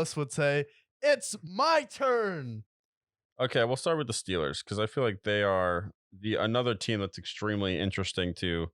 Dallas would say, it's my turn. Okay, we'll start with the Steelers because I feel like they are another team that's extremely interesting to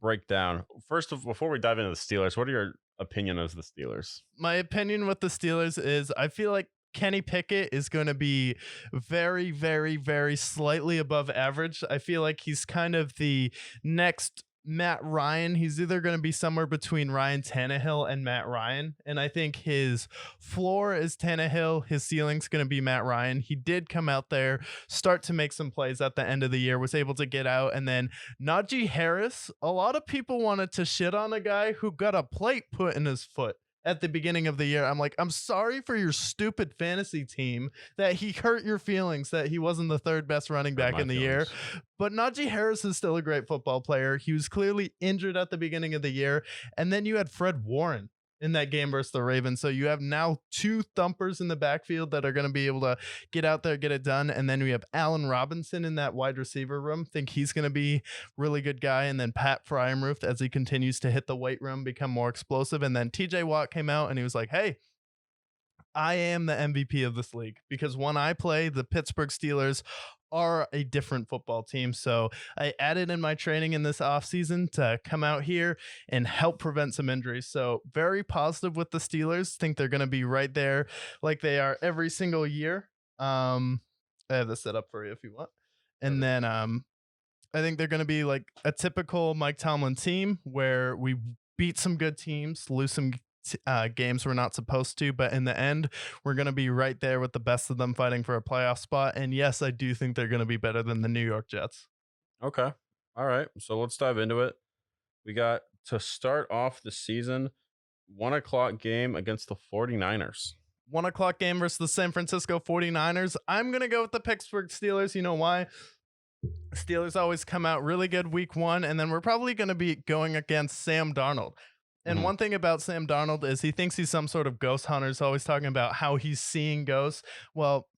break down. Before we dive into the Steelers, what are your opinion of the Steelers? My opinion with the Steelers is I feel like Kenny Pickett is going to be very, very, very slightly above average. I feel like he's kind of the next Matt Ryan. He's either going to be somewhere between Ryan Tannehill and Matt Ryan. And I think his floor is Tannehill. His ceiling's going to be Matt Ryan. He did come out there, start to make some plays at the end of the year, was able to get out. And then Najee Harris, a lot of people wanted to shit on a guy who got a plate put in his foot at the beginning of the year. I'm like, I'm sorry for your stupid fantasy team that he hurt your feelings that he wasn't the third best running back in the year. But Najee Harris is still a great football player. He was clearly injured at the beginning of the year. And then you had Fred Warren in that game versus the Ravens. So you have now two thumpers in the backfield that are going to be able to get out there, get it done. And then we have Allen Robinson in that wide receiver room. Think he's going to be really good guy. And then Pat Fryermuth, as he continues to hit the weight room, become more explosive. And then TJ Watt came out and he was like, hey, I am the MVP of this league because when I play, the Pittsburgh Steelers are a different football team. So I added in my training in this offseason to come out here and help prevent some injuries. So very positive with the Steelers. Think they're going to be right there like they are every single year. I have this set up for you if you want. And then I think they're going to be like a typical Mike Tomlin team where we beat some good teams, lose some games we're not supposed to, but in the end we're going to be right there with the best of them fighting for a playoff spot. And yes, I do think they're going to be better than the New York Jets. Okay, all right, so let's dive into it. We got to start off the season 1:00 game against the 49ers. 1:00 game versus the San Francisco 49ers. I'm going to go with the Pittsburgh Steelers. You know why? Steelers always come out really good week one, and then we're probably going to be going against Sam Darnold. And one thing about Sam Darnold is he thinks he's some sort of ghost hunter. He's always talking about how he's seeing ghosts. Well,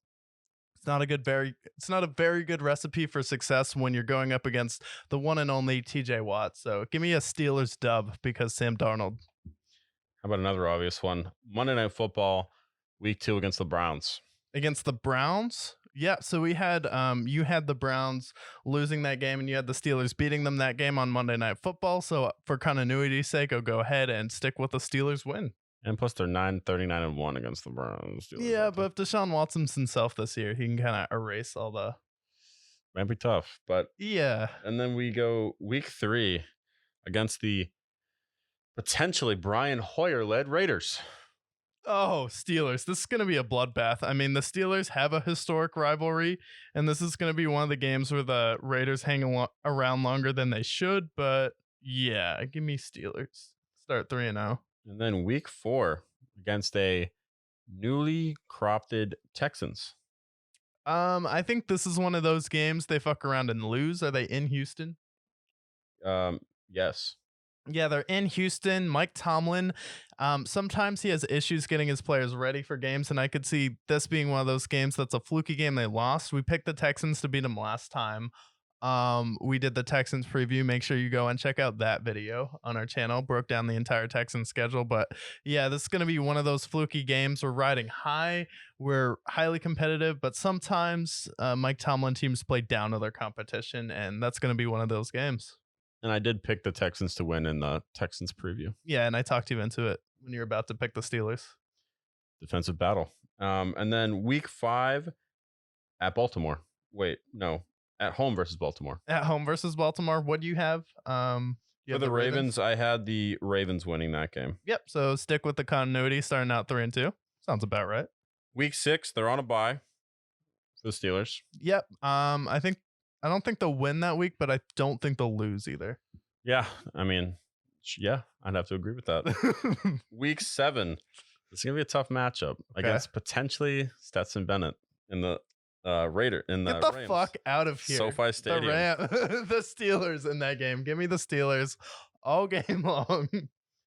it's not a very good recipe for success when you're going up against the one and only TJ Watt. So give me a Steelers dub because Sam Darnold. How about another obvious one? Monday Night Football, week 2 against the Browns. Against the Browns? Yeah, so we had you had the Browns losing that game and you had the Steelers beating them that game on Monday Night Football. So for continuity's sake, I'll go ahead and stick with the Steelers win. And plus they're 39-1 against the Browns. Yeah, but if Deshaun Watson's himself this year, he can kind of erase all the... Might be tough, but... Yeah. And then we go week 3 against the potentially Brian Hoyer-led Raiders. Oh, Steelers. This is going to be a bloodbath. I mean, the Steelers have a historic rivalry, and this is going to be one of the games where the Raiders hang around longer than they should. But yeah, give me Steelers. Start 3-0. And then week 4 against a newly cropped Texans. I think this is one of those games they fuck around and lose. Are they in Houston? Yes. Yeah, they're in Houston. Mike Tomlin, sometimes he has issues getting his players ready for games, and I could see this being one of those games that's a fluky game they lost. We picked the Texans to beat them last time. We did the Texans preview. Make sure you go and check out that video on our channel. Broke down the entire Texans schedule. But yeah, this is going to be one of those fluky games. We're riding high. We're highly competitive, but sometimes Mike Tomlin teams play down to their competition, and that's going to be one of those games. And I did pick the Texans to win in the Texans preview. Yeah, and I talked you into it when you were about to pick the Steelers. Defensive battle. And then week 5 at Baltimore. Wait, no. At home versus Baltimore. At home versus Baltimore. What do you have? For the Ravens, I had the Ravens winning that game. Yep, so stick with the continuity, starting out 3-2. Sounds about right. Week 6, they're on a bye for the Steelers. Yep. I don't think they'll win that week, but I don't think they'll lose either. Yeah, I mean, yeah, I'd have to agree with that. Week 7, it's gonna be a tough matchup against potentially Stetson Bennett in the Raider in the Get the Rams. fuck out of here. SoFi Stadium. The Steelers in that game. Give me the Steelers all game long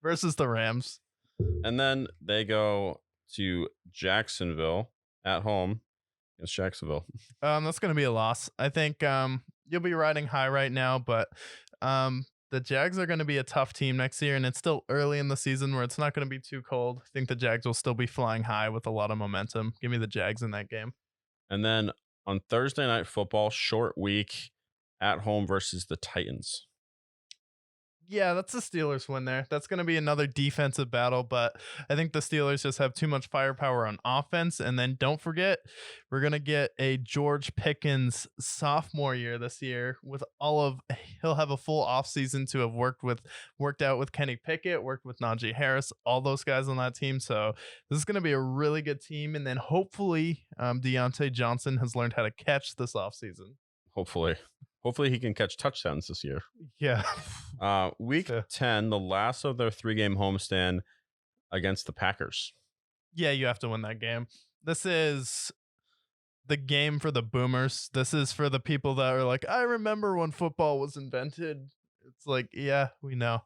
versus the Rams. And then they go to Jacksonville at home. It's Jacksonville. That's going to be a loss. I think you'll be riding high right now, but the Jags are going to be a tough team next year, and it's still early in the season where it's not going to be too cold. I think the Jags will still be flying high with a lot of momentum. Give me the Jags in that game. And then on Thursday Night Football, short week at home versus the Titans. Yeah, that's the Steelers win there. That's going to be another defensive battle, but I think the Steelers just have too much firepower on offense. And then don't forget, we're going to get a George Pickens sophomore year this year with he'll have a full offseason to have worked out with Kenny Pickett, worked with Najee Harris, all those guys on that team. So this is going to be a really good team. And then hopefully Deontay Johnson has learned how to catch this offseason. Hopefully he can catch touchdowns this year. Yeah. Week 10, the last of their 3-game homestand against the Packers. Yeah, you have to win that game. This is the game for the boomers. This is for the people that are like, I remember when football was invented. It's like, yeah, we know.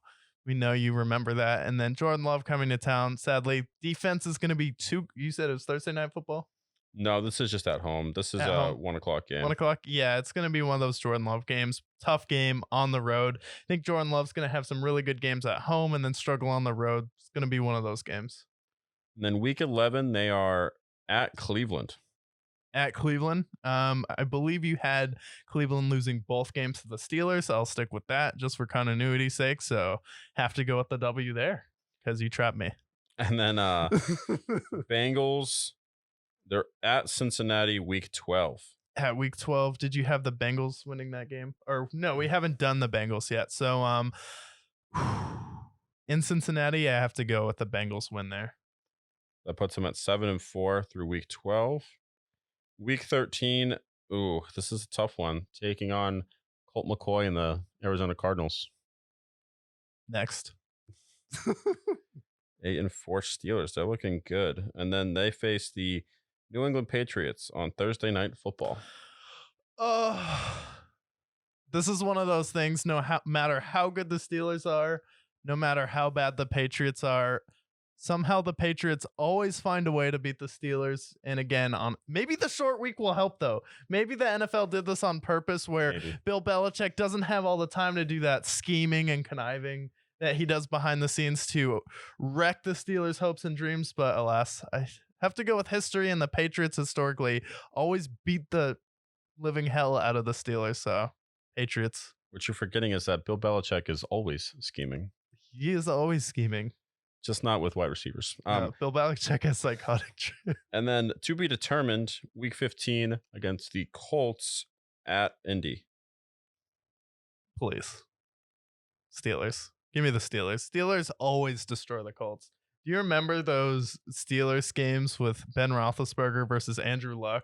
We know you remember that. And then Jordan Love coming to town. Sadly, defense is going to be you said it was Thursday Night Football? No, this is just at home. This is a 1 o'clock game. 1 o'clock? Yeah, it's going to be one of those Jordan Love games. Tough game on the road. I think Jordan Love's going to have some really good games at home and then struggle on the road. It's going to be one of those games. And then week 11, they are at Cleveland. At Cleveland. I believe you had Cleveland losing both games to the Steelers. I'll stick with that just for continuity's sake. So have to go with the W there because you trapped me. And then Bengals, they're at Cincinnati week 12. At week 12, did you have the Bengals winning that game? Or no, we haven't done the Bengals yet. So in Cincinnati, I have to go with the Bengals win there. That puts them at 7-4 through week 12. Week 13, ooh, this is a tough one. Taking on Colt McCoy and the Arizona Cardinals. Next. 8-4 Steelers. They're looking good. And then they face the New England Patriots on Thursday Night Football. This is one of those things, matter how good the Steelers are, no matter how bad the Patriots are, somehow the Patriots always find a way to beat the Steelers. And again, maybe the short week will help, though. Maybe the NFL did this on purpose where Bill Belichick doesn't have all the time to do that scheming and conniving that he does behind the scenes to wreck the Steelers' hopes and dreams. But alas, I have to go with history, and the Patriots historically always beat the living hell out of the Steelers. So Patriots. What you're forgetting is that Bill Belichick is always scheming. He is always scheming. Just not with wide receivers. Bill Belichick has psychotic. And then to be determined, week 15 against the Colts at Indy. Please. Steelers. Give me the Steelers. Steelers always destroy the Colts. Do you remember those Steelers games with Ben Roethlisberger versus Andrew Luck?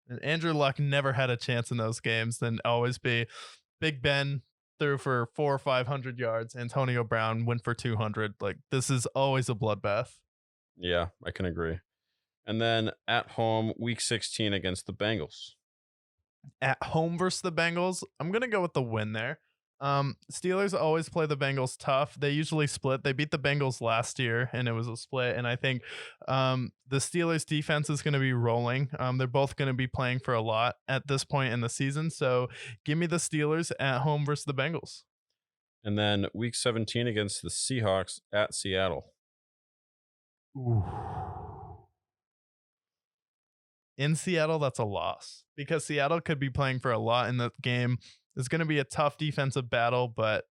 And Andrew Luck never had a chance in those games. Then always be Big Ben threw for 400 or 500 yards. Antonio Brown went for 200. Like, this is always a bloodbath. Yeah, I can agree. And then at home, week 16 against the Bengals. At home versus the Bengals, I'm going to go with the win there. Steelers always play the Bengals tough. They usually split. They beat the Bengals last year and it was a split. And I think the Steelers defense is going to be rolling. They're both going to be playing for a lot at this point in the season. So give me the Steelers at home versus the Bengals. And then week 17 against the Seahawks at Seattle. Ooh. In Seattle, that's a loss because Seattle could be playing for a lot in the game. It's going to be a tough defensive battle, but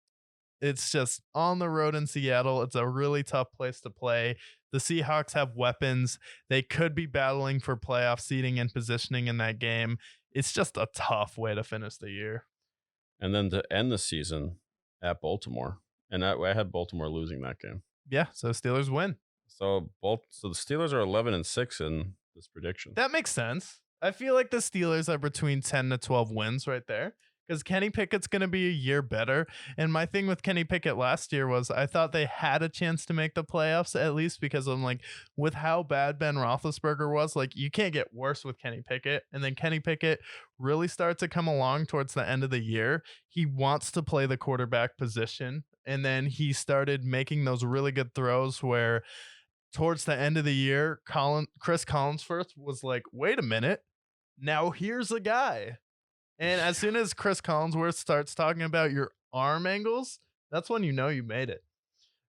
it's just on the road in Seattle. It's a really tough place to play. The Seahawks have weapons. They could be battling for playoff seeding and positioning in that game. It's just a tough way to finish the year. And then to end the season at Baltimore. And I had Baltimore losing that game. Yeah, so Steelers win. So the Steelers are 11-6 in this prediction. That makes sense. I feel like the Steelers are between 10 to 12 wins right there. Because Kenny Pickett's going to be a year better. And my thing with Kenny Pickett last year was I thought they had a chance to make the playoffs at least because I'm like, with how bad Ben Roethlisberger was, like you can't get worse with Kenny Pickett. And then Kenny Pickett really starts to come along towards the end of the year. He wants to play the quarterback position. And then he started making those really good throws where towards the end of the year, Chris Collinsworth was like, wait a minute. Now here's a guy. And as soon as Chris Collinsworth starts talking about your arm angles, That's when you know you made it.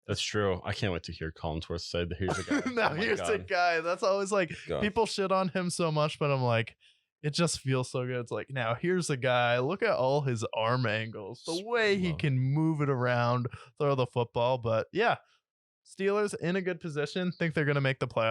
That's true. I can't wait to hear Collinsworth say that here's a guy. Now Oh my here's the God. guy. That's always like God. people shit on him so much, but I'm like, it just feels so good. It's like, now here's a guy. Look at all his arm angles, the way he Love it. can move it around, throw the football. But yeah, Steelers in a good position. Think they're gonna make the playoffs.